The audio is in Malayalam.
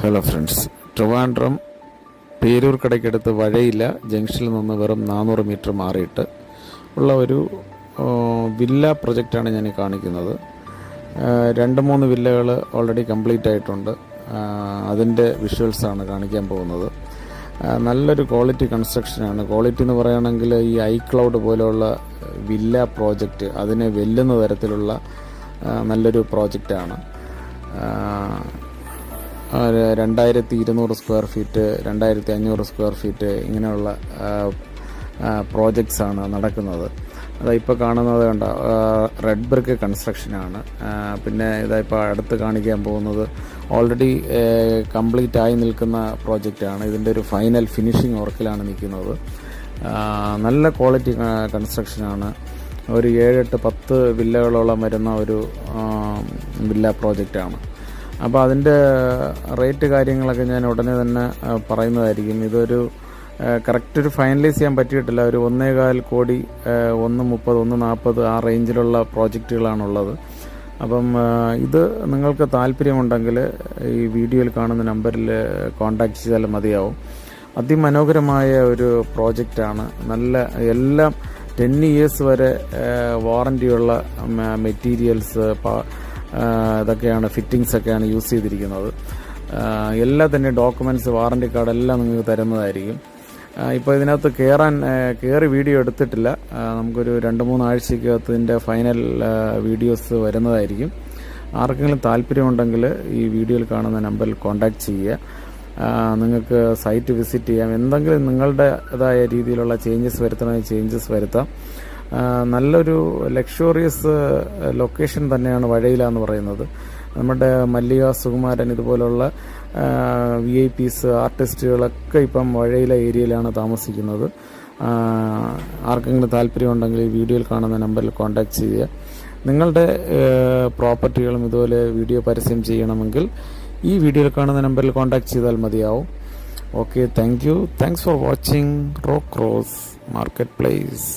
ഹലോ ഫ്രണ്ട്സ്, ട്രിവാൻഡ്രം പേരൂർക്കടയ്ക്കടുത്ത് വഴയില ജംഗ്ഷനിൽ നിന്ന് വെറും 400 മീറ്റർ മാറിയിട്ട് ഉള്ള ഒരു വില്ല പ്രൊജക്റ്റാണ് ഞാൻ കാണിക്കുന്നത്. 2-3 വില്ലകൾ ഓൾറെഡി കംപ്ലീറ്റ് ആയിട്ടുണ്ട്. അതിൻ്റെ വിഷ്വൽസാണ് കാണിക്കാൻ പോകുന്നത്. നല്ലൊരു ക്വാളിറ്റി കൺസ്ട്രക്ഷനാണ്. ക്വാളിറ്റി എന്ന് പറയുകയാണെങ്കിൽ ഈ ഐക്ലൗഡ് പോലെയുള്ള വില്ല പ്രോജക്റ്റ് അതിനെ വെല്ലുന്ന തരത്തിലുള്ള നല്ലൊരു പ്രോജക്റ്റാണ്. 2200 സ്ക്വയർ ഫീറ്റ്, 2500 സ്ക്വയർ ഫീറ്റ് ഇങ്ങനെയുള്ള പ്രോജക്ട്സാണ് നടക്കുന്നത്. ഇപ്പോൾ കാണുന്നത് കണ്ട റെഡ് ബ്രിക്ക് കൺസ്ട്രക്ഷനാണ്. പിന്നെ ഇപ്പോൾ അടുത്ത് കാണിക്കാൻ പോകുന്നത് ഓൾറെഡി കംപ്ലീറ്റ് ആയി നിൽക്കുന്ന പ്രോജക്റ്റാണ്. ഇതിൻ്റെ ഒരു ഫൈനൽ ഫിനിഷിംഗ് വർക്കിലാണ് നിൽക്കുന്നത്. നല്ല ക്വാളിറ്റി കൺസ്ട്രക്ഷനാണ്. ഒരു 7-8-10 വില്ലകളോളം വരുന്ന ഒരു വില്ല പ്രോജക്റ്റാണ്. അപ്പോൾ അതിൻ്റെ റേറ്റ് കാര്യങ്ങളൊക്കെ ഞാൻ ഉടനെ തന്നെ പറയുന്നതായിരിക്കും. ഇതൊരു കറക്റ്റ് ഒരു ഫൈനലൈസ് ചെയ്യാൻ പറ്റിയിട്ടില്ല. ഒരു 1.25 കോടി, 1.30, 1.40 ആ റേഞ്ചിലുള്ള പ്രോജക്റ്റുകളാണുള്ളത്. അപ്പം ഇത് നിങ്ങൾക്ക് താല്പര്യമുണ്ടെങ്കിൽ ഈ വീഡിയോയിൽ കാണുന്ന നമ്പറിൽ കോൺടാക്റ്റ് ചെയ്താൽ മതിയാവും. അതിമനോഹരമായ ഒരു പ്രോജക്റ്റാണ്. നല്ല എല്ലാം 10 ഇയേഴ്സ് വരെ വാറൻറ്റിയുള്ള മെറ്റീരിയൽസ് ഇതൊക്കെയാണ്, ഫിറ്റിങ്സ് ഒക്കെയാണ് യൂസ് ചെയ്തിരിക്കുന്നത്. എല്ലാം തന്നെ ഡോക്യുമെൻറ്റ്സ്, വാറൻറ്റി കാർഡ് എല്ലാം നിങ്ങൾക്ക് തരുന്നതായിരിക്കും. ഇപ്പോൾ ഇതിനകത്ത് കയറി വീഡിയോ എടുത്തിട്ടില്ല. നമുക്കൊരു 2-3 ആഴ്ചക്കകത്ത് ഇതിൻ്റെ ഫൈനൽ വീഡിയോസ് വരുന്നതായിരിക്കും. ആർക്കെങ്കിലും താല്പര്യമുണ്ടെങ്കിൽ ഈ വീഡിയോയിൽ കാണുന്ന നമ്പറിൽ കോൺടാക്റ്റ് ചെയ്യുക. നിങ്ങൾക്ക് സൈറ്റ് വിസിറ്റ് ചെയ്യാം. എന്തെങ്കിലും നിങ്ങളുടേതായ രീതിയിലുള്ള ചേഞ്ചസ് വരുത്തണമെങ്കിൽ ചേഞ്ചസ് വരുത്താം. നല്ലൊരു ലക്ഷറിയസ് ലൊക്കേഷൻ തന്നെയാണ് വഴയില എന്ന് പറയുന്നത്. നമ്മുടെ മല്ലിക, സുകുമാരൻ ഇതുപോലുള്ള VIPs, ആർട്ടിസ്റ്റുകളൊക്കെ ഇപ്പം വഴയില ഏരിയയിലാണ് താമസിക്കുന്നത്. ആർക്കെങ്കിലും താല്പര്യമുണ്ടെങ്കിൽ ഈ വീഡിയോയിൽ കാണുന്ന നമ്പറിൽ കോൺടാക്റ്റ് ചെയ്യുക. നിങ്ങളുടെ പ്രോപ്പർട്ടികളും ഇതുപോലെ വീഡിയോ പരസ്യം ചെയ്യണമെങ്കിൽ ഈ വീഡിയോയിൽ കാണുന്ന നമ്പറിൽ കോൺടാക്റ്റ് ചെയ്താൽ മതിയാവും. Okay, thank you. Thanks for watching rock rose market place.